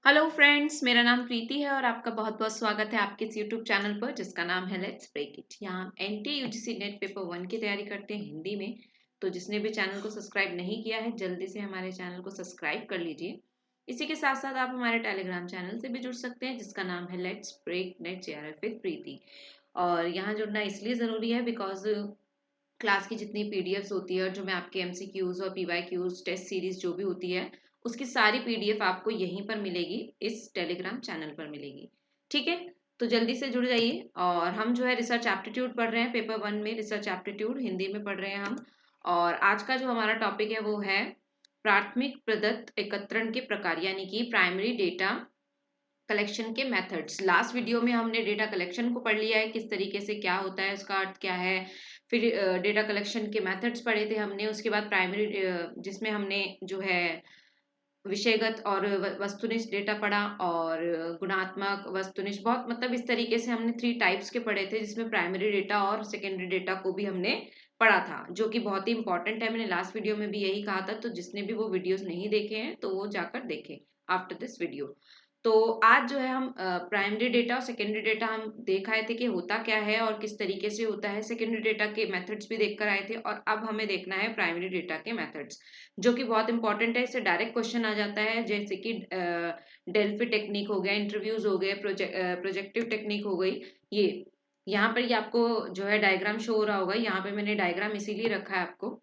Hello friends, मेरा नाम प्रीति है और आपका बहुत बहुत स्वागत है आपके इस यूट्यूब चैनल पर जिसका नाम है लेट्स ब्रेक इट। यहाँ हम एनटी यूजीसी नेट पेपर 1 की तैयारी करते हैं हिंदी में। तो जिसने भी चैनल को सब्सक्राइब नहीं किया है जल्दी से हमारे चैनल को सब्सक्राइब कर लीजिए। इसी के साथ साथ आप हमारे टेलीग्राम चैनल से भी जुड़ सकते हैं जिसका नाम है let's break NET JRF with Preeti. और यहाँ जुड़ना इसलिए ज़रूरी है बिकॉज क्लास की जितनी पीडीएफ्स होती है और जो मैं आपके एमसीक्यूज और पीवाईक्यूज टेस्ट सीरीज जो भी होती है उसकी सारी पीडीएफ आपको यहीं पर मिलेगी, इस टेलीग्राम चैनल पर मिलेगी। ठीक है, तो जल्दी से जुड़ जाइए। और हम जो है रिसर्च एप्टीट्यूड पढ़ रहे हैं, पेपर 1 में रिसर्च एप्टीट्यूड हिंदी में पढ़ रहे हैं हम। और आज का जो हमारा टॉपिक है वो है प्राथमिक प्रदत्त एकत्रण के प्रकार, यानी कि प्राइमरी डेटा कलेक्शन के मेथड्स। लास्ट वीडियो में हमने डेटा कलेक्शन को पढ़ लिया है, किस तरीके से क्या होता है, उसका अर्थ क्या है। फिर डेटा कलेक्शन के मेथड्स पढ़े थे हमने। उसके बाद प्राइमरी जिसमें हमने जो है विषयगत और वस्तुनिष्ठ डेटा पढ़ा और गुणात्मक वस्तुनिष्ठ, बहुत मतलब इस तरीके से हमने 3 टाइप्स के पढ़े थे जिसमें प्राइमरी डेटा और सेकेंडरी डेटा को भी हमने पढ़ा था, जो कि बहुत ही इंपॉर्टेंट है। मैंने लास्ट वीडियो में भी यही कहा था, तो जिसने भी वो वीडियोस नहीं देखे हैं तो वो जाकर देखें आफ्टर दिस वीडियो। तो आज जो है हम प्राइमरी डेटा और सेकेंडरी डेटा हम देख आए थे कि होता क्या है और किस तरीके से होता है। सेकेंडरी डेटा के मेथड्स भी देख कर आए थे और अब हमें देखना है प्राइमरी डेटा के मेथड्स, जो कि बहुत इंपॉर्टेंट है। इससे डायरेक्ट क्वेश्चन आ जाता है, जैसे कि डेल्फी टेक्निक हो गया, इंटरव्यूज हो गए, प्रोजेक्टिव टेक्निक हो गई। ये यहाँ पर ये आपको जो है डायग्राम शो हो रहा होगा। यहाँ पे मैंने डायग्राम इसीलिए रखा है आपको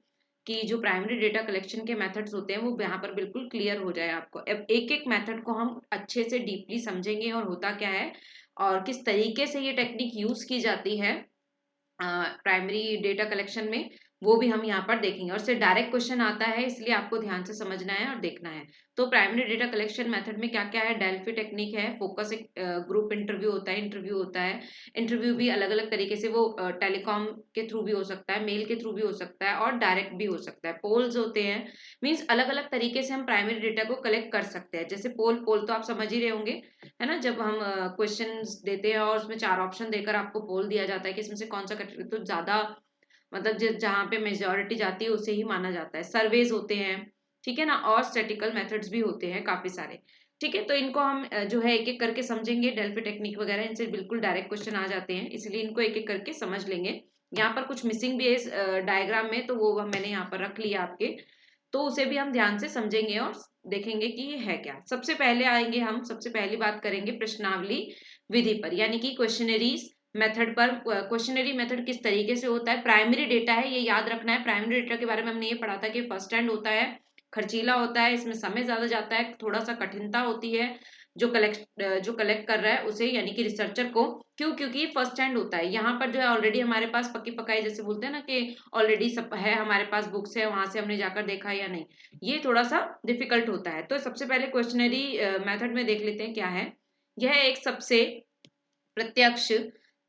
कि जो प्राइमरी डेटा कलेक्शन के मेथड्स होते हैं वो यहाँ पर बिल्कुल क्लियर हो जाए आपको। अब एक एक मेथड को हम अच्छे से डीपली समझेंगे और होता क्या है और किस तरीके से ये टेक्निक यूज की जाती है प्राइमरी डेटा कलेक्शन में, वो भी हम यहाँ पर देखेंगे। और से डायरेक्ट क्वेश्चन आता है, इसलिए आपको ध्यान से समझना है और देखना है। तो प्राइमरी डेटा कलेक्शन मेथड में क्या क्या है, डेल्फी टेक्निक है, फोकस ग्रुप इंटरव्यू होता है, इंटरव्यू भी अलग अलग तरीके से, वो टेलीकॉम के थ्रू भी हो सकता है, मेल के थ्रू भी हो सकता है और डायरेक्ट भी हो सकता है। पोल्स होते हैं, मीन्स अलग अलग तरीके से हम प्राइमरी डेटा को कलेक्ट कर सकते हैं। जैसे पोल पोल तो आप समझ ही रहे होंगे, है ना। जब हम क्वेश्चन देते हैं और उसमें 4 ऑप्शन देकर आपको पोल दिया जाता है कि इसमें से कौन सा तो ज्यादा मतलब जहाँ पे मेजोरिटी जाती है उसे ही माना जाता है। सर्वेज होते हैं, ठीक है ना, और स्टैटिकल मेथड्स भी होते हैं काफी सारे। ठीक है, तो इनको हम जो है एक एक करके समझेंगे। डेल्फी टेक्निक वगैरह इनसे बिल्कुल डायरेक्ट क्वेश्चन आ जाते हैं, इसलिए इनको एक एक करके समझ लेंगे। यहाँ पर कुछ मिसिंग भी है इस डायग्राम में, तो वो मैंने यहाँ पर रख लिया आपके, तो उसे भी हम ध्यान से समझेंगे और देखेंगे कि ये है क्या। सबसे पहले आएंगे हम, सबसे पहली बात करेंगे प्रश्नावली विधि पर, यानी कि क्वेश्चनरीज मेथड पर। क्वेश्चनरी मेथड किस तरीके से होता है, प्राइमरी डेटा है, ये याद रखना है। प्राइमरी डेटा के बारे में हमने ये पढ़ा था कि फर्स्ट हैंड होता है, खर्चीला होता है, इसमें समय ज्यादा जाता है, थोड़ा सा कठिनता होती है जो कलेक्ट कर रहा है उसे, यानी कि रिसर्चर को। क्यों? क्योंकि फर्स्ट हैंड होता है। यहाँ पर जो है ऑलरेडी हमारे पास पक्की पकाई, जैसे बोलते हैं ना कि ऑलरेडी सब है, हमारे पास बुक्स है, वहां से हमने जाकर देखा या नहीं, ये थोड़ा सा डिफिकल्ट होता है। तो सबसे पहले क्वेश्चनरी मेथड में देख लेते हैं क्या है। यह एक सबसे प्रत्यक्ष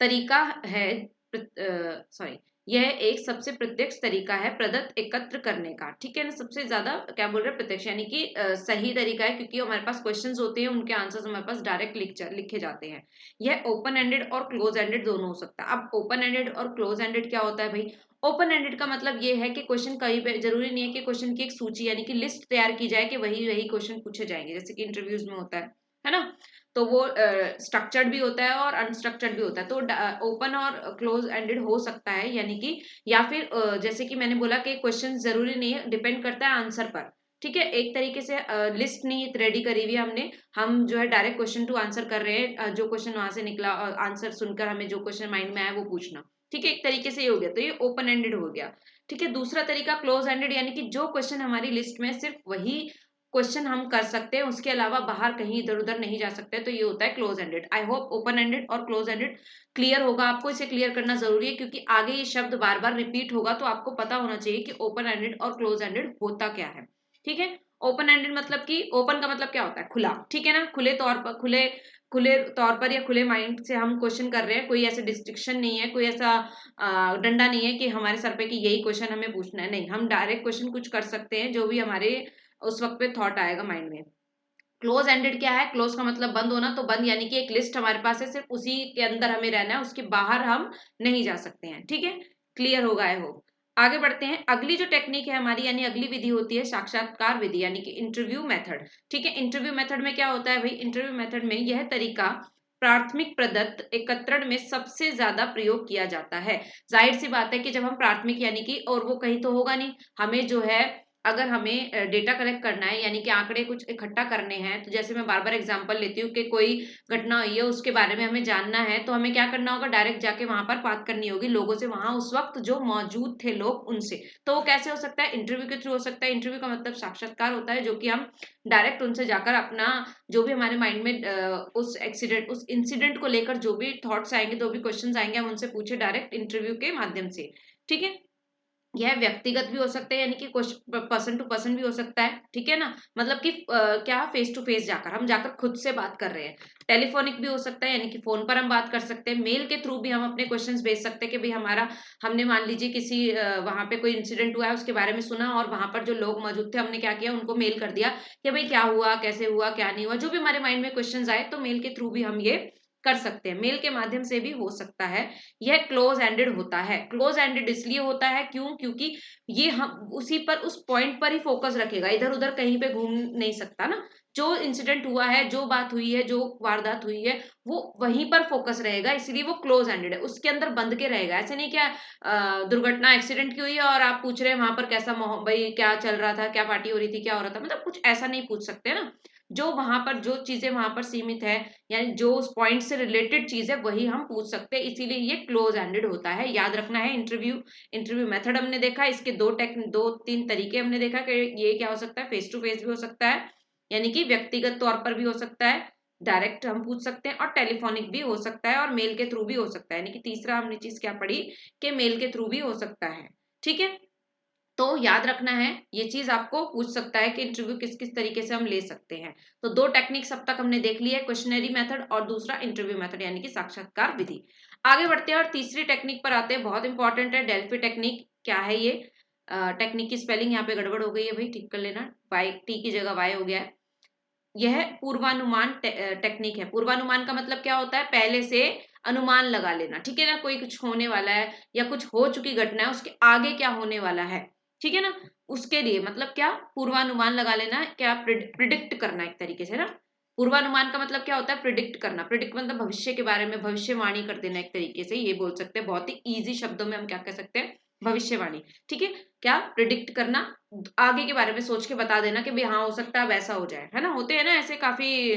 तरीका है, सॉरी, यह एक सबसे प्रत्यक्ष तरीका है प्रदत्त एकत्र करने का। ठीक है ना, सबसे ज्यादा क्या बोल रहे हैं, प्रत्यक्ष, यानी कि सही तरीका है, क्योंकि हमारे पास क्वेश्चंस होते हैं, उनके आंसर्स हमारे पास डायरेक्ट लिखे जाते हैं। यह ओपन एंडेड और क्लोज एंडेड दोनों हो सकता है। अब ओपन एंडेड और क्लोज एंडेड क्या होता है भाई? ओपन एंडेड का मतलब ये है कि क्वेश्चन कहीं पे जरूरी नहीं है कि क्वेश्चन की एक सूची यानी कि लिस्ट तैयार की जाए कि वही वही क्वेश्चन पूछे जाएंगे, जैसे कि इंटरव्यूज में होता है ना। तो वो स्ट्रक्चर्ड भी होता है और अनस्ट्रक्चर्ड भी होता है। तो ओपन और क्लोज एंडेड हो सकता है, यानी कि या फिर जैसे कि मैंने बोला कि क्वेश्चन जरूरी नहीं है, डिपेंड करता है आंसर पर। ठीक है, एक तरीके से लिस्ट नहीं रेडी करी हुई है हमने, हम जो है डायरेक्ट क्वेश्चन टू आंसर कर रहे हैं। जो क्वेश्चन वहां से निकला आंसर सुनकर हमें जो क्वेश्चन माइंड में आया वो पूछना। ठीक है, एक तरीके से ये हो गया, तो ये ओपन एंडेड हो गया। ठीक है, दूसरा तरीका क्लोज एंडेड, यानी कि जो क्वेश्चन हमारी लिस्ट में सिर्फ वही क्वेश्चन हम कर सकते हैं, उसके अलावा बाहर कहीं इधर उधर नहीं जा सकते, तो ये होता है close ended. I hope open ended और क्लोज एंडेड क्लियर होगा आपको। इसे क्लियर करना जरूरी है क्योंकि आगे ये शब्द बार बार रिपीट होगा, तो आपको पता होना चाहिए कि ओपन एंडेड और क्लोज एंडेड होता क्या है। ठीक है, ओपन एंडेड मतलब कि ओपन का मतलब क्या होता है, खुला। ठीक है ना, खुले तौर पर, खुले तौर पर या खुले माइंड से हम क्वेश्चन कर रहे हैं, कोई ऐसे डिस्ट्रिक्शन नहीं है, कोई ऐसा डंडा नहीं है कि हमारे सर पे कि यही क्वेश्चन हमें पूछना है। नहीं, हम डायरेक्ट क्वेश्चन कुछ कर सकते हैं जो भी हमारे उस वक्त पे थॉट आएगा माइंड में। क्लोज एंडेड क्या है? क्लोज का मतलब बंद होना, तो बंद यानी कि एक लिस्ट हमारे पास है, सिर्फ उसी के अंदर हमें रहना है, उसके बाहर हम नहीं जा सकते हैं। ठीक है, क्लियर होगा आई होप। आगे बढ़ते हैं। अगली जो टेक्निक है हमारी, यानी अगली विधि होती है साक्षात्कार विधि, यानी कि इंटरव्यू मेथड। ठीक है, इंटरव्यू मेथड में क्या होता है भाई, इंटरव्यू मेथड में यह तरीका प्राथमिक प्रदत्त एकत्रण में सबसे ज्यादा प्रयोग किया जाता है। जाहिर सी बात है कि जब हम प्राथमिक यानी कि, और वो कहीं तो होगा नहीं, हमें जो है अगर हमें डेटा कलेक्ट करना है यानी कि आंकड़े कुछ इकट्ठा करने हैं, तो जैसे मैं बार बार एग्जांपल लेती हूँ कि कोई घटना हुई है उसके बारे में हमें जानना है, तो हमें क्या करना होगा, डायरेक्ट जाके वहां पर बात करनी होगी लोगों से, वहां उस वक्त जो मौजूद थे लोग उनसे। तो वो कैसे हो सकता है, इंटरव्यू के थ्रू हो सकता है। इंटरव्यू का मतलब साक्षात्कार होता है, जो कि हम डायरेक्ट उनसे जाकर अपना जो भी हमारे माइंड में उस इंसिडेंट को लेकर जो भी थॉट्स आएंगे, जो भी क्वेश्चंस आएंगे, हम उनसे पूछे डायरेक्ट इंटरव्यू के माध्यम से। ठीक है, यह व्यक्तिगत भी हो सकता है, यानी कि पर्सन टू पर्सन भी हो सकता है। ठीक है ना, मतलब कि क्या, फेस टू फेस जाकर, हम जाकर खुद से बात कर रहे हैं। टेलीफोनिक भी हो सकता है, यानी कि फोन पर हम बात कर सकते हैं। मेल के थ्रू भी हम अपने क्वेश्चंस भेज सकते हैं कि भाई हमारा, हमने मान लीजिए किसी वहां पे कोई इंसिडेंट हुआ है उसके बारे में सुना, और वहां पर जो लोग मौजूद थे हमने क्या किया, उनको मेल कर दिया कि भाई क्या हुआ, कैसे हुआ, क्या नहीं हुआ, जो भी हमारे माइंड में क्वेश्चंस आए, तो मेल के थ्रू भी हम ये कर सकते हैं। मेल के माध्यम से भी हो सकता है। यह क्लोज एंडेड होता है। क्लोज एंडेड इसलिए होता है क्योंकि ये हम उसी पर, उस पॉइंट पर ही फोकस रखेगा, इधर उधर कहीं पे घूम नहीं सकता ना। जो इंसिडेंट हुआ है, जो बात हुई है, जो वारदात हुई है, वो वहीं पर फोकस रहेगा, इसलिए वो क्लोज एंडेड है, उसके अंदर बंद के रहेगा। ऐसे नहीं क्या दुर्घटना एक्सीडेंट की हुई है और आप पूछ रहे हैं वहां पर कैसा भाई क्या चल रहा था, क्या पार्टी हो रही थी, क्या हो रहा था, मतलब कुछ ऐसा नहीं पूछ सकते ना। जो वहां पर, जो चीजें वहां पर सीमित है, यानी जो उस पॉइंट से रिलेटेड चीज है, वही हम पूछ सकते हैं, इसीलिए ये क्लोज एंडेड होता है। याद रखना है। इंटरव्यू मेथड हमने देखा, इसके दो तीन तरीके हमने देखा कि ये क्या हो सकता है, फेस टू फेस भी हो सकता है, यानी कि व्यक्तिगत तौर पर भी हो सकता है, डायरेक्ट हम पूछ सकते हैं, और टेलीफोनिक भी हो सकता है, और मेल के थ्रू भी हो सकता है। यानी कि तीसरा हमने चीज क्या पढ़ी, कि मेल के थ्रू भी हो सकता है। ठीक है, तो याद रखना है, ये चीज आपको पूछ सकता है कि इंटरव्यू किस किस तरीके से हम ले सकते हैं। तो दो टेक्निक्स अब तक हमने देख ली है, क्वेश्चनरी मेथड और दूसरा इंटरव्यू मेथड, यानी कि साक्षात्कार विधि। आगे बढ़ते हैं और तीसरी टेक्निक पर आते हैं, बहुत इंपॉर्टेंट है, डेल्फी टेक्निक। क्या है ये टेक्निक? की स्पेलिंग यहाँ पे गड़बड़ हो गई है भाई, ठीक कर लेना, वाई, टी की जगह वाई हो गया है। यह पूर्वानुमान टेक्निक है। पूर्वानुमान का मतलब क्या होता है, पहले से अनुमान लगा लेना। ठीक है ना, कोई कुछ होने वाला है या कुछ हो चुकी घटना है, उसके आगे क्या होने वाला है, ठीक है ना, उसके लिए मतलब क्या, पूर्वानुमान लगा लेना, क्या प्रिडिक्ट करना एक तरीके से ना। पूर्वानुमान का मतलब क्या होता है, प्रिडिक्ट करना। प्रिडिक्ट मतलब भविष्य के बारे में भविष्यवाणी कर देना, एक तरीके से ये बोल सकते हैं। बहुत ही ईजी शब्दों में हम क्या कह सकते हैं, भविष्यवाणी। ठीक है, क्या प्रिडिक्ट करना, आगे के बारे में सोच के बता देना कि भाई हाँ हो सकता है अब ऐसा हो जाए, है ना। होते हैं ना ऐसे काफी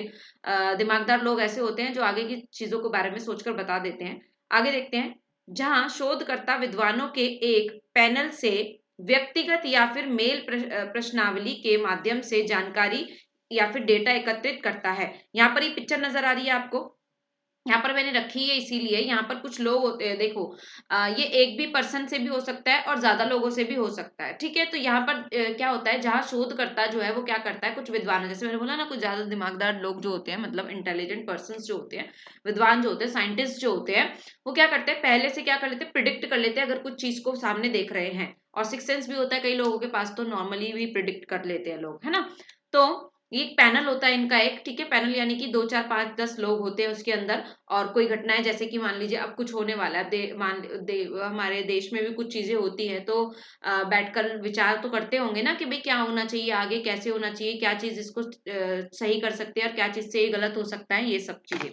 दिमागदार लोग, ऐसे होते हैं जो आगे की चीजों के बारे में सोचकर बता देते हैं। आगे देखते हैं, जहां शोधकर्ता विद्वानों के एक पैनल से व्यक्तिगत या फिर मेल प्रश्नावली के माध्यम से जानकारी या फिर डेटा एकत्रित करता है। यहाँ पर ये पिक्चर नजर आ रही है आपको, यहाँ पर मैंने रखी है इसीलिए, यहाँ पर कुछ लोग होते हैं, देखो ये एक भी पर्सन से भी हो सकता है और ज्यादा लोगों से भी हो सकता है। ठीक है, तो यहाँ पर क्या होता है, जहाँ शोधकर्ता जो है वो क्या करता है, कुछ विद्वान, जैसे मैंने बोला ना, कुछ ज्यादा दिमागदार लोग जो होते हैं, मतलब इंटेलिजेंट पर्सन जो होते हैं, विद्वान जो होते हैं, साइंटिस्ट जो होते हैं, वो क्या करते हैं, पहले से क्या कर लेते हैं, प्रिडिक्ट कर लेते हैं, अगर कुछ चीज को सामने देख रहे हैं। और सिक्स सेंस भी होता है कई लोगों के पास, तो नॉर्मली भी प्रिडिक्ट कर लेते हैं लोग, है ना। तो ये एक पैनल होता है इनका एक, ठीक है, पैनल यानी कि 2 4 5 10 लोग होते हैं उसके अंदर। और कोई घटना है, जैसे कि मान लीजिए अब कुछ होने वाला है, हमारे देश में भी कुछ चीजें होती है, तो बैठकर विचार तो करते होंगे ना कि भाई क्या होना चाहिए आगे, कैसे होना चाहिए, क्या चीज इसको सही कर सकते हैं और क्या चीज से ये गलत हो सकता है, ये सब चीजें।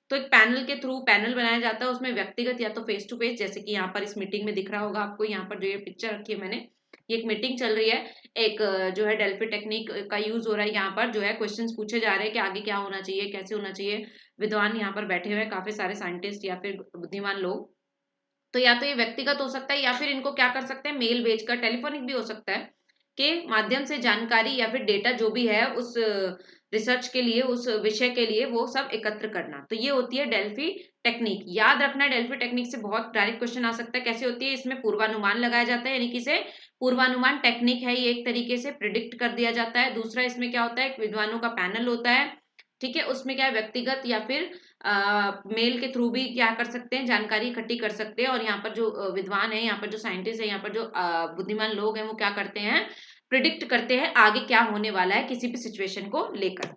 तो एक पैनल के थ्रू पैनल बनाया जाता है, उसमें व्यक्तिगत या तो फेस टू फेस, जैसे कि यहाँ पर इस मीटिंग में दिख रहा होगा आपको, यहाँ पर जो ये पिक्चर रखी है मैंने, ये एक मीटिंग चल रही है, एक जो है डेल्फी टेक्निक का यूज हो रहा है, यहाँ पर जो है क्वेश्चंस पूछे जा रहे हैं कि आगे क्या होना चाहिए, कैसे होना चाहिए। विद्वान यहाँ पर बैठे हुए हैं, काफी सारे साइंटिस्ट या फिर बुद्धिमान लोग। तो या तो ये व्यक्तिगत हो सकता है, या फिर इनको क्या कर सकते हैं, मेल भेजकर, टेलीफोनिक भी हो सकता है, के माध्यम से जानकारी या फिर डेटा जो भी है उस रिसर्च के लिए, उस विषय के लिए, वो सब एकत्र करना। तो ये होती है डेल्फी टेक्निक। याद रखना है, डेल्फी टेक्निक से बहुत डायरेक्ट क्वेश्चन आ सकता है। कैसे होती है, इसमें पूर्वानुमान लगाया जाता है, यानी कि इसे पूर्वानुमान टेक्निक है, ये एक तरीके से प्रिडिक्ट कर दिया जाता है। दूसरा इसमें क्या होता है, एक विद्वानों का पैनल होता है, ठीक है, उसमें क्या है, व्यक्तिगत या फिर मेल के थ्रू भी क्या कर सकते हैं, जानकारी इकट्ठी कर सकते हैं। और यहाँ पर जो विद्वान है, यहाँ पर जो साइंटिस्ट है, यहाँ पर जो बुद्धिमान लोग हैं, वो क्या करते हैं, प्रिडिक्ट करते हैं आगे क्या होने वाला है किसी भी सिचुएशन को लेकर।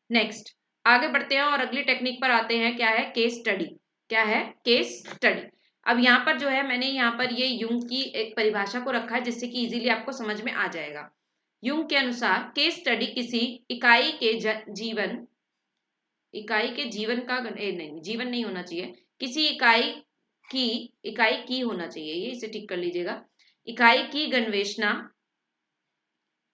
नेक्स्ट आगे बढ़ते हैं और अगली टेक्निक पर आते हैं, क्या है, केस स्टडी। क्या है, केस स्टडी। अब यहाँ पर जो है मैंने यहाँ पर ये यूंग की एक परिभाषा को रखा है जिससे कि इजीली आपको समझ में आ जाएगा। यूंग के अनुसार केस स्टडी किसी इकाई के जीवन का नहीं, जीवन नहीं होना चाहिए, किसी की इकाई की होना चाहिए, ये इसे ठीक कर लीजिएगा। इकाई की गणवेशना,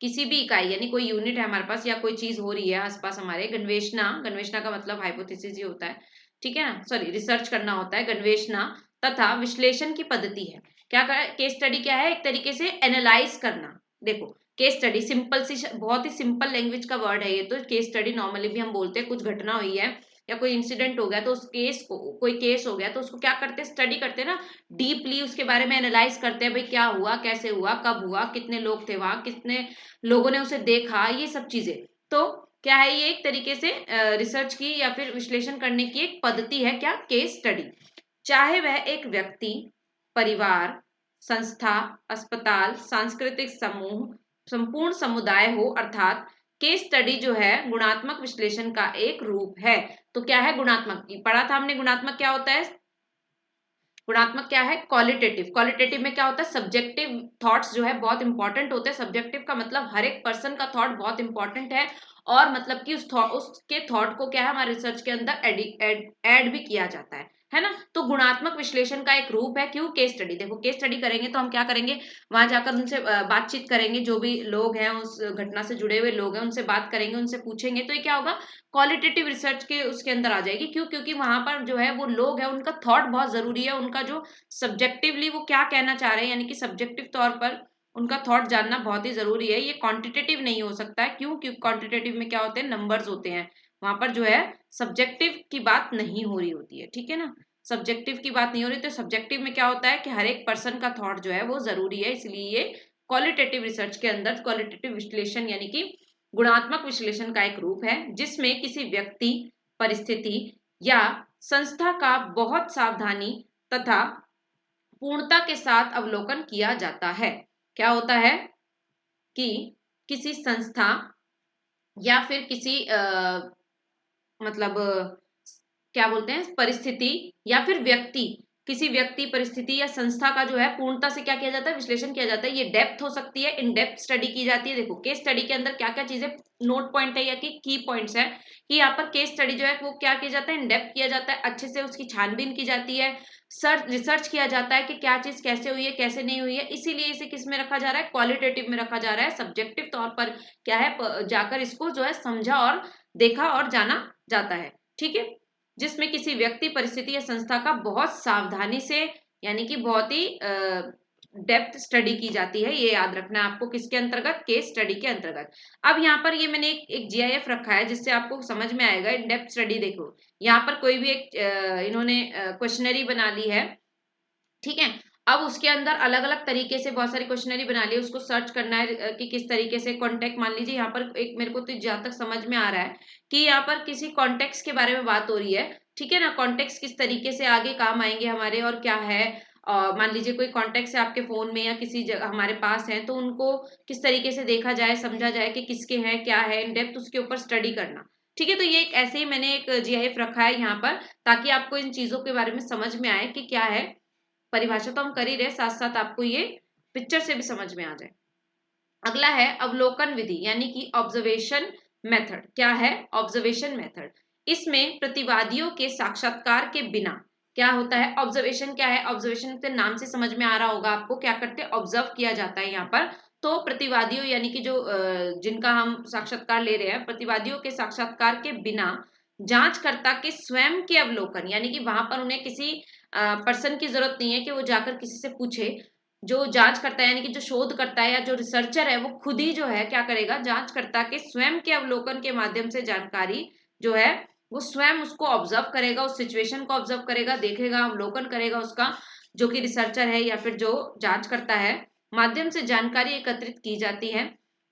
किसी भी इकाई यानी कोई यूनिट है हमारे पास या कोई चीज हो रही है आसपास हमारे, गणवेशना का मतलब हाइपोथेसिस ही होता है, ठीक है ना, सॉरी रिसर्च करना होता है, गणवेशना तथा विश्लेषण की पद्धति है। क्या केस स्टडी क्या है? एक तरीके से एनालाइज करना। देखो केस स्टडी सिंपल सी, बहुत ही सिंपल लैंग्वेज का वर्ड है ये तो। केस स्टडी नॉर्मली भी हम बोलते हैं, कुछ घटना हुई है या कोई इंसिडेंट हो गया तो उस केस को, कोई केस हो गया तो उसको क्या करते हैं? स्टडी करते हैं ना, डीपली उसके बारे में एनालाइज करते हैं, भाई क्या हुआ, कैसे हुआ, कब हुआ, कितने लोग थे वहां, कितने लोगों ने उसे देखा, ये सब चीजें। तो क्या है, ये एक तरीके से रिसर्च की या फिर विश्लेषण करने की एक पद्धति है, क्या? Case study. चाहे वह एक व्यक्ति, परिवार, संस्था, अस्पताल, सांस्कृतिक समूह, संपूर्ण समुदाय हो, अर्थात केस स्टडी जो है गुणात्मक विश्लेषण का एक रूप है। तो क्या है गुणात्मक? पढ़ा था हमने गुणात्मक क्या होता है। गुणात्मक क्या है? क्वालिटेटिव। क्वालिटेटिव में क्या होता है? सब्जेक्टिव थॉट्स जो है बहुत इंपॉर्टेंट होते हैं। सब्जेक्टिव का मतलब हर एक पर्सन का थॉट बहुत इंपॉर्टेंट है, और मतलब कि उसके थॉट को क्या है हमारे रिसर्च के अंदर ऐड भी किया जाता है ना। तो गुणात्मक विश्लेषण का एक रूप है। क्यों? Case study. देखो केस स्टडी करेंगे तो हम क्या करेंगे, वहां जाकर उनसे बातचीत करेंगे, जो भी लोग हैं उस घटना से जुड़े हुए लोग हैं उनसे बात करेंगे, उनसे पूछेंगे, तो ये क्या होगा, क्वालिटेटिव रिसर्च के उसके अंदर आ जाएगी। क्यों? क्योंकि वहां पर जो है वो लोग है, उनका थॉट बहुत जरूरी है, उनका जो सब्जेक्टिवली वो क्या कहना चाह रहे हैं, यानी कि सब्जेक्टिव तौर पर उनका थॉट जानना बहुत ही जरूरी है। ये क्वांटिटेटिव नहीं हो सकता है। क्यों? क्योंकि क्वांटिटेटिव में क्या होते हैं, नंबर्स होते हैं, वहां पर जो है सब्जेक्टिव की बात नहीं हो रही होती है, ठीक है ना, सब्जेक्टिव की बात नहीं हो रही। तो सब्जेक्टिव में क्या होता है कि हर एक पर्सन का थॉट जो है वो जरूरी है, इसलिए ये क्वालिटेटिव रिसर्च के अंदर क्वालिटेटिव विश्लेषण यानी कि गुणात्मक विश्लेषण का एक रूप है, जिसमें किसी व्यक्ति, परिस्थिति या संस्था का बहुत सावधानी तथा पूर्णता के साथ अवलोकन किया जाता है। क्या होता है कि किसी संस्था या फिर किसी मतलब क्या बोलते हैं, परिस्थिति या फिर व्यक्ति, किसी व्यक्ति, परिस्थिति या संस्था का जो है पूर्णता से क्या किया जाता है, विश्लेषण किया जाता है। ये डेप्थ हो सकती है, इन डेप्थ स्टडी की जाती है। देखो केस स्टडी के अंदर क्या क्या चीजें नोट पॉइंट है या कि की पॉइंट्स है कि यहाँ पर केस स्टडी जो है वो क्या किया जाता है, इन डेप्थ किया जाता है, अच्छे से उसकी छानबीन की जाती है, रिसर्च किया जाता है कि क्या चीज कैसे हुई है, कैसे नहीं हुई है। इसीलिए इसे किस में रखा जा रहा है, क्वालिटेटिव में रखा जा रहा है। सब्जेक्टिव तौर पर क्या है, जाकर इसको जो है समझा और देखा और जाना जाता है, ठीक है। जिसमें किसी व्यक्ति, परिस्थिति या संस्था का बहुत सावधानी से यानी कि बहुत ही डेप्थ स्टडी की जाती है। ये याद रखना है आपको, किसके अंतर्गत, केस स्टडी के अंतर्गत। अब यहाँ पर ये मैंने एक जीआईएफ रखा है जिससे आपको समझ में आएगा इन डेप्थ स्टडी। देखो यहाँ पर कोई भी एक इन्होंने क्वेश्चनरी बना ली है, ठीक है। अब उसके अंदर अलग अलग तरीके से बहुत सारी क्वेश्चनरी बना ली है, उसको सर्च करना है कि किस तरीके से कॉन्टेक्ट, मान लीजिए यहाँ पर एक मेरे को तो जहां तक समझ में आ रहा है कि यहाँ पर किसी कॉन्टेक्ट के बारे में बात हो रही है, ठीक है ना। कॉन्टेक्ट किस तरीके से आगे काम आएंगे हमारे और क्या है, मान लीजिए कोई कॉन्टेक्ट है आपके फोन में या किसी जगह हमारे पास है, तो उनको किस तरीके से देखा जाए, समझा जाए कि किसके हैं, क्या है, इन डेप्थ उसके ऊपर स्टडी करना, ठीक है। तो ये एक ऐसे ही मैंने एक जीआईएफ रखा है यहाँ पर, ताकि आपको इन चीजों के बारे में समझ में आए कि क्या है। परिभाषा तो हम कर ही रहे, साथ साथ आपको ये पिक्चर से भी समझ में आ जाए। अगला है अवलोकन विधि यानी कि ऑब्जर्वेशन मेथड। क्या है? Observation method. इसमें प्रतिवादियों के साक्षात्कार के बिना क्या होता है, ऑब्जर्वेशन क्या है, ऑब्जर्वेशन के नाम से समझ में आ रहा होगा आपको, क्या करते हैं, ऑब्जर्व किया जाता है यहाँ पर। तो प्रतिवादियों यानी कि जो जिनका हम साक्षात्कार ले रहे हैं, प्रतिवादियों के साक्षात्कार के बिना जांचकर्ता के स्वयं के अवलोकन, यानी कि वहां पर उन्हें किसी पर्सन की जरूरत नहीं है कि वो जाकर किसी से पूछे। जो जांच करता है यानी कि जो शोध करता है या जो रिसर्चर है वो खुद ही जो है क्या करेगा, जांचकर्ता के स्वयं के अवलोकन के माध्यम से जानकारी जो है वो स्वयं उसको ऑब्जर्व करेगा, उस सिचुएशन को ऑब्जर्व करेगा, देखेगा, अवलोकन करेगा उसका, जो कि रिसर्चर है या फिर जो जांच करता है, माध्यम से जानकारी एकत्रित की जाती है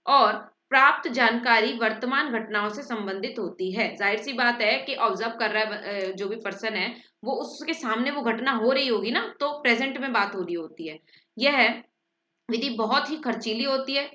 और प्राप्त जानकारी वर्तमान घटनाओं से संबंधित होती है। जाहिर सी बात है कि ऑब्जर्व कर रहा है जो भी पर्सन है, वो उसके सामने वो घटना हो रही होगी ना, तो प्रेजेंट में बात हो रही होती है। यह विधि बहुत ही खर्चीली होती है,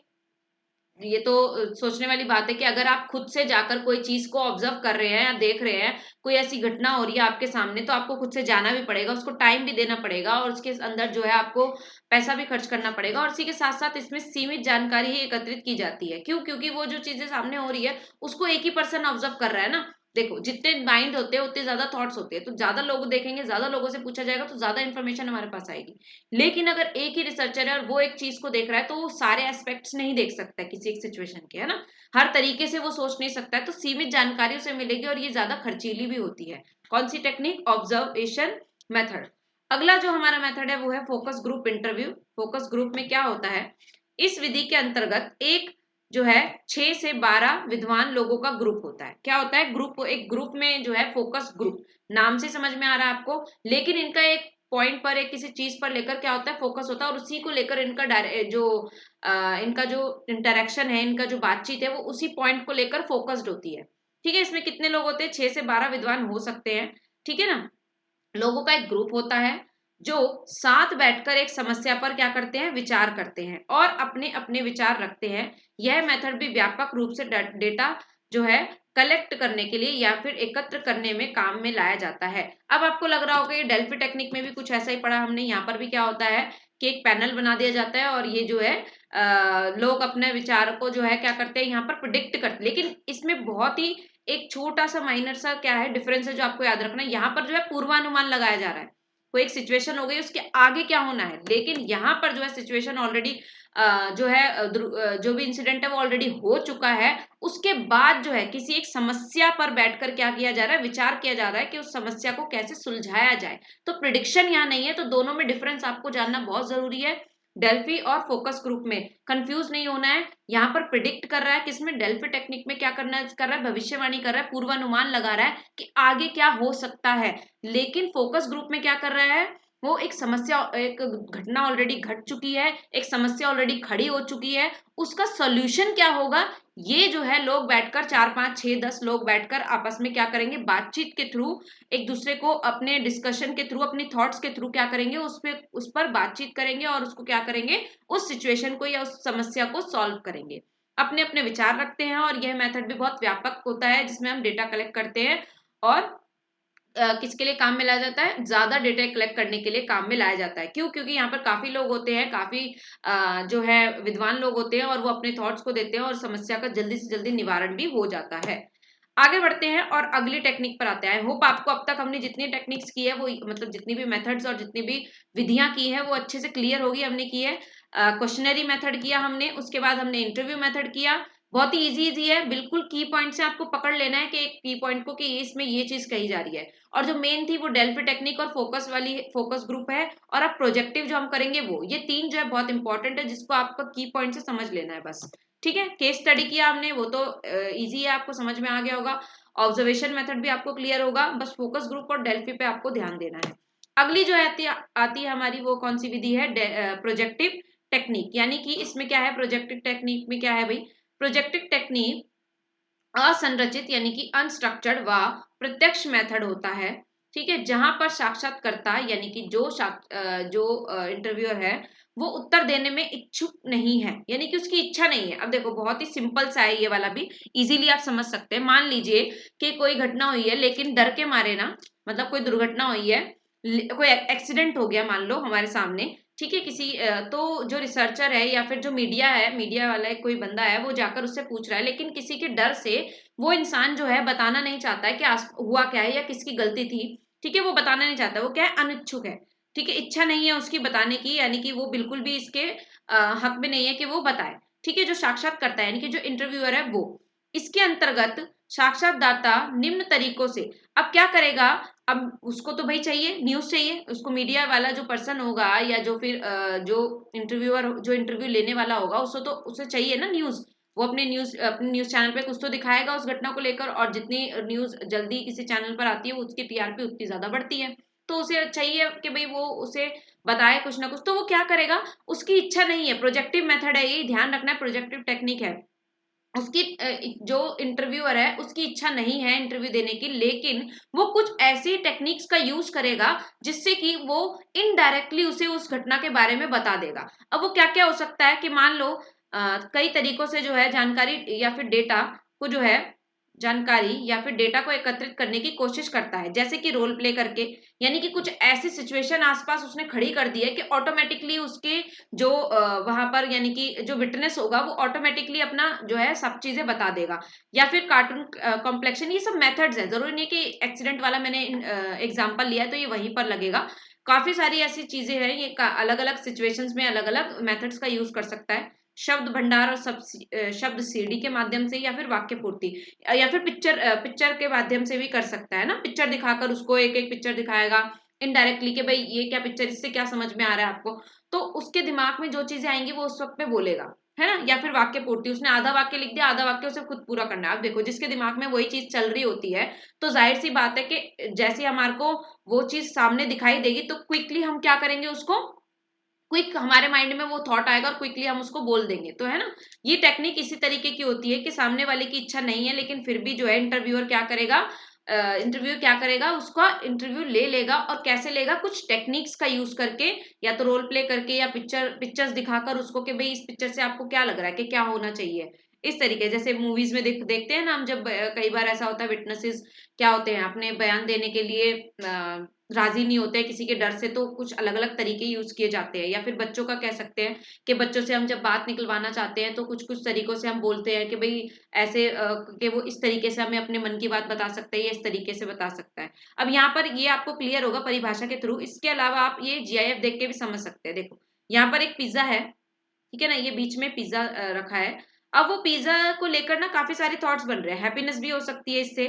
ये तो सोचने वाली बात है कि अगर आप खुद से जाकर कोई चीज को ऑब्जर्व कर रहे हैं या देख रहे हैं, कोई ऐसी घटना हो रही है आपके सामने, तो आपको खुद से जाना भी पड़ेगा, उसको टाइम भी देना पड़ेगा और उसके अंदर जो है आपको पैसा भी खर्च करना पड़ेगा। और इसी के साथ साथ इसमें सीमित जानकारी ही एकत्रित की जाती है। क्यों? क्योंकि वो जो चीजें सामने हो रही है उसको एक ही पर्सन ऑब्जर्व कर रहा है ना। देखो, जितने माइंड होते हैं उतने ज्यादा थॉट्स होते हैं, तो ज्यादा लोग देखेंगे, ज्यादा लोगों से पूछा जाएगा, तो ज्यादा इन्फॉर्मेशन हमारे पास आएगी। लेकिन अगर एक ही रिसर्चर है और वो एक चीज को देख रहा है, तो वो सारे एस्पेक्ट्स नहीं देख सकता किसी एक सिचुएशन के, है ना। हर तरीके से वो सोच नहीं सकता है, तो सीमित जानकारी उसे मिलेगी और ये ज्यादा खर्चीली भी होती है। कौन सी टेक्निक? Observation method. अगला जो हमारा मेथड है वो है focus group interview. Focus group में क्या होता है? इस विधि के अंतर्गत एक जो है 6 से 12 विद्वान लोगों का ग्रुप होता है। क्या होता है? ग्रुप, एक ग्रुप में जो है फोकस ग्रुप, नाम से समझ में आ रहा है आपको, लेकिन इनका एक पॉइंट पर, एक किसी चीज पर लेकर क्या होता है, फोकस होता है, और उसी को लेकर इनका इनका जो इंटरेक्शन है, इनका जो बातचीत है, वो उसी पॉइंट को लेकर फोकस्ड होती है। ठीक है। इसमें कितने लोग होते हैं? 6 से 12 विद्वान हो सकते हैं। ठीक है ना। लोगों का एक ग्रुप होता है जो साथ बैठकर एक समस्या पर क्या करते हैं? विचार करते हैं और अपने अपने विचार रखते हैं। यह मेथड भी व्यापक रूप से डेटा जो है कलेक्ट करने के लिए या फिर एकत्र करने में काम में लाया जाता है। अब आपको लग रहा होगा ये डेल्फी टेक्निक में भी कुछ ऐसा ही पढ़ा हमने। यहाँ पर भी क्या होता है कि एक पैनल बना दिया जाता है और ये जो है लोग अपने विचार को जो है क्या करते हैं, यहाँ पर प्रिडिक्ट करते हैं। लेकिन इसमें बहुत ही एक छोटा सा माइनर सा क्या है डिफरेंस है जो आपको याद रखना है। यहाँ पर जो है पूर्वानुमान लगाया जा रहा है, कोई एक सिचुएशन हो गई, उसके आगे क्या होना है। लेकिन यहाँ पर जो है सिचुएशन ऑलरेडी जो है जो भी इंसिडेंट है वो ऑलरेडी हो चुका है। उसके बाद जो है किसी एक समस्या पर बैठकर क्या किया जा रहा है? विचार किया जा रहा है कि उस समस्या को कैसे सुलझाया जाए। तो प्रिडिक्शन यहाँ नहीं है। तो दोनों में डिफरेंस आपको जानना बहुत जरूरी है। डेल्फी और फोकस ग्रुप में कंफ्यूज नहीं होना है। यहाँ पर प्रिडिक्ट कर रहा है, किसमें? डेल्फी टेक्निक में क्या करना है, कर रहा है भविष्यवाणी कर रहा है, पूर्वानुमान लगा रहा है कि आगे क्या हो सकता है। लेकिन फोकस ग्रुप में क्या कर रहा है? वो एक समस्या, एक घटना ऑलरेडी घट चुकी है, एक समस्या ऑलरेडी खड़ी हो चुकी है, उसका सॉल्यूशन क्या होगा, ये जो है लोग बैठकर 4 5 6 10 लोग बैठकर आपस में क्या करेंगे? बातचीत के थ्रू एक दूसरे को अपने डिस्कशन के थ्रू, अपनी थॉट्स के थ्रू क्या करेंगे? उस पर बातचीत करेंगे और उसको क्या करेंगे? उस सिचुएशन को या उस समस्या को सॉल्व करेंगे। अपने अपने विचार रखते हैं और यह मेथड भी बहुत व्यापक होता है जिसमें हम डेटा कलेक्ट करते हैं और किसके लिए काम में लाया जाता है? ज्यादा डेटा कलेक्ट करने के लिए काम में लाया जाता है। क्यों? क्योंकि यहाँ पर काफी लोग होते हैं, काफी जो है विद्वान लोग होते हैं और वो अपने थॉट्स को देते हैं और समस्या का जल्दी से जल्दी निवारण भी हो जाता है। आगे बढ़ते हैं और अगली टेक्निक पर आते हैं। आई होप आपको अब तक हमने जितनी टेक्निक्स की है वो, मतलब जितनी भी मेथड्स और जितनी भी विधियां की है वो अच्छे से क्लियर होगी। हमने की है क्वेश्चनरी मेथड किया हमने, उसके बाद हमने इंटरव्यू मेथड किया। बहुत ही इजी है, बिल्कुल की पॉइंट से आपको पकड़ लेना है कि एक की पॉइंट को कि इसमें ये चीज कही जा रही है। और जो मेन थी वो डेल्फी टेक्निक और फोकस वाली फोकस ग्रुप है। और अब प्रोजेक्टिव जो हम करेंगे वो, ये तीन जो है बहुत इंपॉर्टेंट है जिसको आपका की पॉइंट से समझ लेना है बस। ठीक है। केस स्टडी किया हमने, वो तो इजी है, आपको समझ में आ गया होगा। ऑब्जर्वेशन मेथड भी आपको क्लियर होगा, बस फोकस ग्रुप और डेल्फी पे आपको ध्यान देना है। अगली जो आती है हमारी, वो कौन सी विधि है? Projective technique. यानी कि इसमें क्या है? प्रोजेक्टिव टेक्निक में क्या है भाई? प्रोजेक्टिव टेक्निक असंरचित यानी कि अनस्ट्रक्चर्ड व प्रत्यक्ष मेथड होता है। ठीक है। जहां पर साक्षात्कारता यानी कि जो इंटरव्यूअर है वो उत्तर देने में इच्छुक नहीं है, यानी कि उसकी इच्छा नहीं है। अब देखो, बहुत ही सिंपल सा है ये वाला भी, इजीली आप समझ सकते हैं। मान लीजिए कि कोई घटना हुई है, लेकिन डर के मारे ना, मतलब कोई दुर्घटना हुई है, कोई एक्सीडेंट हो गया मान लो हमारे सामने। ठीक है। किसी तो जो रिसर्चर है या फिर जो मीडिया है, मीडिया वाला कोई बंदा है, वो जाकर उससे पूछ रहा है, लेकिन किसी के डर से वो इंसान जो है बताना नहीं चाहता है कि हुआ क्या है या किसकी गलती थी। ठीक है। वो बताना नहीं चाहता, वो क्या है? अनिच्छुक है। ठीक है। इच्छा नहीं है उसकी बताने की, यानी कि वो बिल्कुल भी इसके हक में नहीं है कि वो बताए। ठीक है। जो साक्षात्कारता है यानी कि जो इंटरव्यूअर है वो, इसके अंतर्गत साक्षात्कारदाता निम्न तरीकों से अब क्या करेगा? अब उसको तो भाई चाहिए, न्यूज चाहिए उसको। मीडिया वाला जो पर्सन होगा या जो फिर जो इंटरव्यूअर, जो इंटरव्यू लेने वाला होगा, उसको तो उसे चाहिए ना न्यूज। वो अपने न्यूज चैनल पे कुछ तो दिखाएगा उस घटना को लेकर, और जितनी न्यूज जल्दी किसी चैनल पर आती है उसकी टीआरपी उतनी ज्यादा बढ़ती है। तो उसे चाहिए कि भाई वो उसे बताए कुछ ना कुछ। तो वो क्या करेगा? उसकी इच्छा नहीं है, प्रोजेक्टिव मेथड है ये, ध्यान रखना है, प्रोजेक्टिव टेक्निक है। उसकी जो इंटरव्यूअर है उसकी इच्छा नहीं है इंटरव्यू देने की, लेकिन वो कुछ ऐसी टेक्निक्स का यूज करेगा जिससे कि वो इनडायरेक्टली उसे उस घटना के बारे में बता देगा। अब वो क्या क्या हो सकता है कि मान लो कई तरीकों से जो है जानकारी या फिर डेटा को जो है जानकारी या फिर डेटा को एकत्रित करने की कोशिश करता है, जैसे कि रोल प्ले करके, यानी कि कुछ ऐसी सिचुएशन आसपास उसने खड़ी कर दी है कि ऑटोमेटिकली उसके जो वहां पर यानी कि जो विटनेस होगा वो ऑटोमेटिकली अपना जो है सब चीजें बता देगा। या फिर कार्टून कॉम्प्लेक्शन, ये सब मेथड्स है, जरूरी नहीं कि एक्सीडेंट वाला मैंने एग्जाम्पल लिया है तो ये वहीं पर लगेगा। काफी सारी ऐसी चीजें हैं, ये अलग अलग सिचुएशंस में अलग अलग मेथड्स का यूज कर सकता है। शब्द भंडार और शब्द सीडी के माध्यम से, या फिर वाक्य पूर्ति, या फिर पिक्चर के माध्यम से भी कर सकता है ना, पिक्चर दिखाकर उसको एक एक पिक्चर दिखाएगा इनडायरेक्टली कि भाई ये क्या पिक्चर, इससे क्या समझ में आ रहा है आपको, तो उसके दिमाग में जो चीजें आएंगी वो उस वक्त पे बोलेगा, है ना। या फिर वाक्य पूर्ति, उसने आधा वाक्य लिख दिया, आधा वाक्य उसे खुद पूरा करना है। अब देखो जिसके दिमाग में वही चीज चल रही होती है, तो जाहिर सी बात है कि जैसे हमारे को वो चीज सामने दिखाई देगी तो क्विकली हम क्या करेंगे, उसको क्विक हमारे माइंड में वो थॉट आएगा और क्विकली हम उसको बोल देंगे, तो है ना। ये टेक्निक इसी तरीके की होती है कि सामने वाले की इच्छा नहीं है लेकिन फिर भी जो है इंटरव्यूअर क्या करेगा, उसका इंटरव्यू ले लेगा। और कैसे लेगा, कुछ टेक्निक्स का यूज करके, या तो रोल प्ले करके या पिक्चर्स दिखाकर उसको कि भाई इस पिक्चर से आपको क्या लग रहा है कि क्या होना चाहिए। इस तरीके, जैसे मूवीज में देखते हैं ना हम, जब कई बार ऐसा होता है विटनेसेस क्या होते हैं अपने बयान देने के लिए राजी नहीं होते हैं किसी के डर से, तो कुछ अलग अलग तरीके यूज किए जाते हैं। या फिर बच्चों का कह सकते हैं कि बच्चों से हम जब बात निकलवाना चाहते हैं तो कुछ कुछ तरीकों से हम बोलते हैं कि भाई ऐसे कि वो इस तरीके से हमें अपने मन की बात बता सकता है या इस तरीके से बता सकता है। अब यहाँ पर ये आपको क्लियर होगा परिभाषा के थ्रू। इसके अलावा आप ये जीआईएफ देख के भी समझ सकते हैं। देखो यहाँ पर एक पिज्जा है, ठीक है ना, ये बीच में पिज्जा रखा है। अब वो पिज्जा को लेकर ना काफी सारे थॉट्स बन रहे हैं, हैप्पीनेस भी हो सकती है इससे,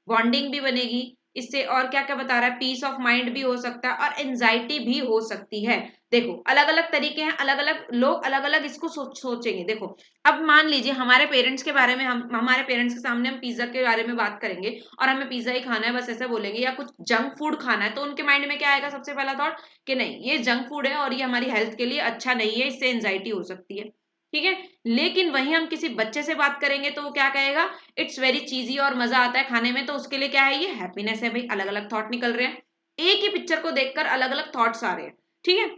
बॉन्डिंग भी बनेगी इससे, और क्या क्या बता रहा है, पीस ऑफ माइंड भी हो सकता है, और एंजाइटी भी हो सकती है। देखो अलग अलग तरीके हैं, अलग अलग लोग अलग अलग इसको सोचेंगे। देखो अब मान लीजिए हमारे पेरेंट्स के बारे में, हम हमारे पेरेंट्स के सामने हम पिज्जा के बारे में बात करेंगे और हमें पिज्जा ही खाना है बस ऐसा बोलेंगे, या कुछ जंक फूड खाना है, तो उनके माइंड में क्या आएगा सबसे पहला थॉट कि नहीं ये जंक फूड है और ये हमारी हेल्थ के लिए अच्छा नहीं है, इससे एंजाइटी हो सकती है, ठीक है। लेकिन वहीं हम किसी बच्चे से बात करेंगे तो वो क्या कहेगा, इट्स वेरी चीजी और मजा आता है खाने में, तो उसके लिए क्या है, ये हैप्पीनेस है। भाई अलग अलग थॉट निकल रहे हैं, एक ही पिक्चर को देखकर अलग अलग थॉट्स आ रहे हैं, ठीक है।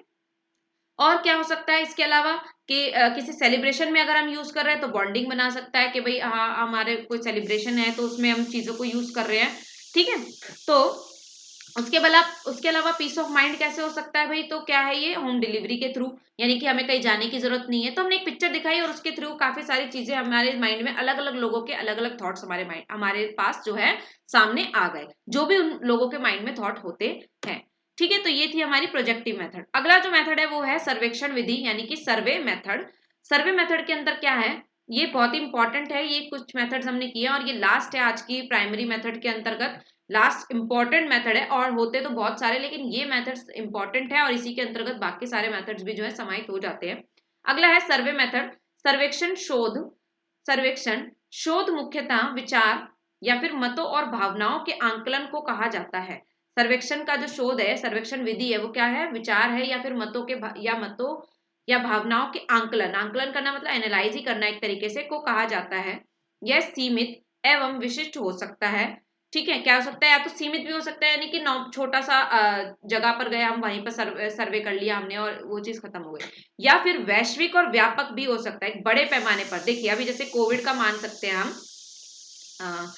और क्या हो सकता है इसके अलावा कि किसी सेलिब्रेशन में अगर हम यूज कर रहे हैं तो बॉन्डिंग बना सकता है कि भाई हाँ हमारे कोई सेलिब्रेशन है तो उसमें हम चीजों को यूज कर रहे हैं, ठीक है। तो उसके अलावा पीस ऑफ माइंड कैसे हो सकता है भाई, तो क्या है, ये होम डिलीवरी के थ्रू, यानी कि हमें कहीं जाने की जरूरत नहीं है, तो हमने एक पिक्चर दिखाई और उसके थ्रू काफी सारी चीजें हमारे माइंड में, अलग अलग लोगों के अलग अलग थॉट्स हमारे पास जो है सामने आ गए, जो भी उन लोगों के माइंड में थॉट होते हैं, ठीक है। तो ये थी हमारी प्रोजेक्टिव मेथड। अगला जो मेथड है वो है सर्वेक्षण विधि, यानी कि सर्वे मेथड। सर्वे मेथड के अंदर क्या है, ये बहुत इंपॉर्टेंट है, ये कुछ मेथड्स हमने किए और ये लास्ट है आज की प्राइमरी मेथड के अंतर्गत, लास्ट इंपॉर्टेंट मेथड है, और होते तो बहुत सारे लेकिन ये मेथड्स इंपॉर्टेंट है और इसी के अंतर्गत बाकी सारे मेथड्स भी जो है समाहित हो जाते हैं। अगला है सर्वे मेथड। सर्वेक्षण शोध सर्वेक्षण शोध मुख्यतः विचार या फिर मतों और भावनाओं के आंकलन को कहा जाता है। सर्वेक्षण का जो शोध है, सर्वेक्षण विधि है, वो क्या है, विचार है या फिर मतों या भावनाओं के आंकलन, आंकलन करना मतलब एनालाइज ही करना एक तरीके से, को कहा जाता है। यह सीमित एवं विशिष्ट हो सकता है, ठीक है। क्या हो सकता है, या तो सीमित भी हो सकता है, यानी कि छोटा सा जगह पर गए हम, वहीं पर सर्वे कर लिया हमने और वो चीज खत्म हो गई, या फिर वैश्विक और व्यापक भी हो सकता है, बड़े पैमाने पर। देखिए अभी जैसे कोविड का मान सकते हैं हम, अ,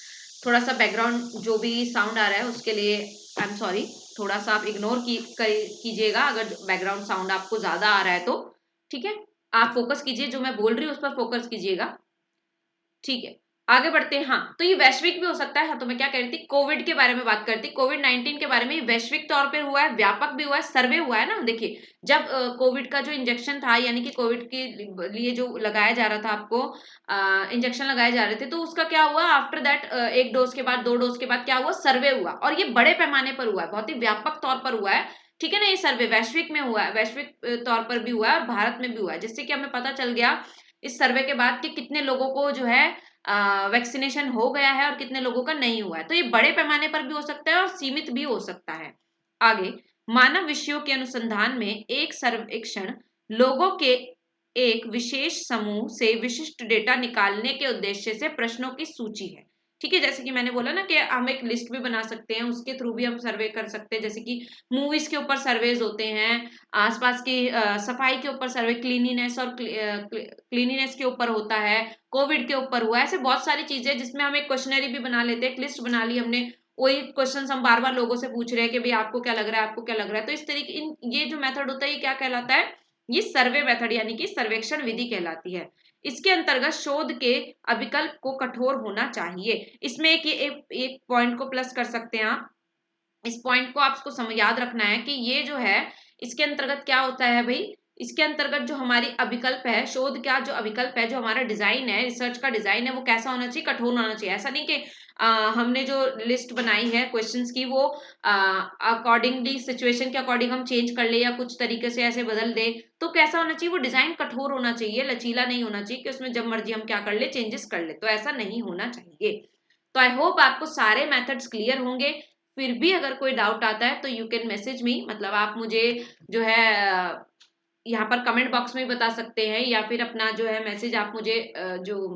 थोड़ा सा बैकग्राउंड जो भी साउंड आ रहा है उसके लिए आई एम सॉरी, थोड़ा सा आप इग्नोर कीजिएगा अगर बैकग्राउंड साउंड आपको ज्यादा आ रहा है तो, ठीक है। आप फोकस कीजिए, जो मैं बोल रही हूँ उस पर फोकस कीजिएगा, ठीक है। आगे बढ़ते हैं। हाँ तो ये वैश्विक भी हो सकता है। हाँ तो मैं क्या कह रही थी, कोविड के बारे में बात करती, कोविड-19 के बारे में वैश्विक तौर पे हुआ है, व्यापक भी हुआ है, सर्वे हुआ है ना। देखिए जब कोविड का जो इंजेक्शन था, यानी कि कोविड के लिए जो लगाया जा रहा था आपको, इंजेक्शन लगाए जा रहे थे, तो उसका क्या हुआ आफ्टर दैट, एक डोज के बाद, 2 डोज के बाद क्या हुआ, सर्वे हुआ, और ये बड़े पैमाने पर हुआ है, बहुत ही व्यापक तौर पर हुआ है, ठीक है ना। ये सर्वे वैश्विक में हुआ है, वैश्विक तौर पर भी हुआ है और भारत में भी हुआ है, जिससे कि हमें पता चल गया इस सर्वे के बाद कि कितने लोगों को जो है वैक्सीनेशन हो गया है और कितने लोगों का नहीं हुआ है। तो ये बड़े पैमाने पर भी हो सकता है और सीमित भी हो सकता है। आगे, मानव विषयों के अनुसंधान में एक सर्वेक्षण लोगों के एक विशेष समूह से विशिष्ट डेटा निकालने के उद्देश्य से प्रश्नों की सूची है। ठीक है, जैसे कि मैंने बोला ना कि हम एक लिस्ट भी बना सकते हैं, उसके थ्रू भी हम सर्वे कर सकते हैं, जैसे कि मूवीज के ऊपर सर्वेज होते हैं, आसपास की सफाई के ऊपर सर्वे, क्लीनिनेस और क्लीनिनेस के ऊपर होता है, कोविड के ऊपर हुआ है, ऐसे बहुत सारी चीजें जिसमें हम एक क्वेश्चनरी भी बना लेते हैं, एक लिस्ट बना ली हमने, वही क्वेश्चन हम बार बार लोगों से पूछ रहे हैं कि भाई आपको क्या लग रहा है, आपको क्या लग रहा है। तो इस तरीके ये जो मेथड होता है ये क्या कहलाता है, ये सर्वे मेथड यानी कि सर्वेक्षण विधि कहलाती है। इसके अंतर्गत शोध के अभिकल्प को कठोर होना चाहिए। इसमें एक पॉइंट को प्लस कर सकते हैं आप, इस पॉइंट को आपको याद रखना है कि ये जो है इसके अंतर्गत क्या होता है भाई, इसके अंतर्गत जो हमारी अभिकल्प है, शोध का जो अभिकल्प है, जो हमारा डिजाइन है, रिसर्च का डिजाइन है, वो कैसा होना चाहिए, कठोर होना चाहिए। ऐसा नहीं कि हमने जो लिस्ट बनाई है क्वेश्चंस की वो अकॉर्डिंगली सिचुएशन के अकॉर्डिंग हम चेंज कर ले या कुछ तरीके से ऐसे बदल दे। तो कैसा होना चाहिए, वो डिजाइन कठोर होना चाहिए, लचीला नहीं होना चाहिए कि उसमें जब मर्जी हम क्या कर ले, चेंजेस कर ले। तो ऐसा नहीं होना चाहिए। तो आई होप आपको सारे मेथड्स क्लियर होंगे। फिर भी अगर कोई डाउट आता है तो यू कैन मैसेज मी, मतलब आप मुझे जो है यहाँ पर कमेंट बॉक्स में भी बता सकते हैं, या फिर अपना जो है मैसेज आप मुझे जो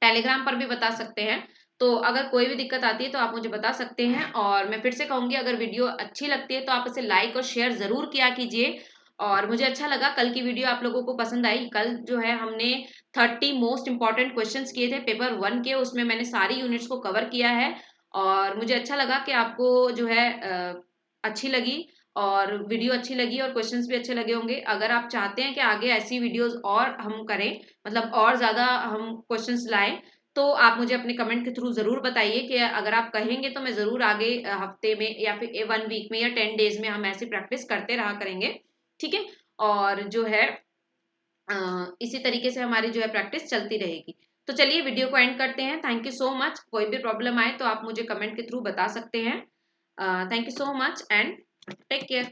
टेलीग्राम पर भी बता सकते हैं। तो अगर कोई भी दिक्कत आती है तो आप मुझे बता सकते हैं। और मैं फिर से कहूंगी, अगर वीडियो अच्छी लगती है तो आप इसे लाइक और शेयर जरूर किया कीजिए। और मुझे अच्छा लगा, कल की वीडियो आप लोगों को पसंद आई। कल जो है हमने 30 मोस्ट इंपॉर्टेंट क्वेश्चंस किए थे पेपर 1 के, उसमें मैंने सारी यूनिट्स को कवर किया है। और मुझे अच्छा लगा कि आपको जो है अच्छी लगी, और वीडियो अच्छी लगी और क्वेश्चंस भी अच्छे लगे होंगे। अगर आप चाहते हैं कि आगे ऐसी वीडियोस और हम करें, मतलब और ज्यादा हम क्वेश्चंस लाएं, तो आप मुझे अपने कमेंट के थ्रू जरूर बताइए कि अगर आप कहेंगे तो मैं जरूर आगे हफ्ते में या फिर 1 वीक में या 10 डेज में हम ऐसी प्रैक्टिस करते रहा करेंगे। ठीक है, और जो है इसी तरीके से हमारी जो है प्रैक्टिस चलती रहेगी। तो चलिए वीडियो को एंड करते हैं। Thank you so much. कोई भी प्रॉब्लम आए तो आप मुझे कमेंट के थ्रू बता सकते हैं। Thank you so much and take care.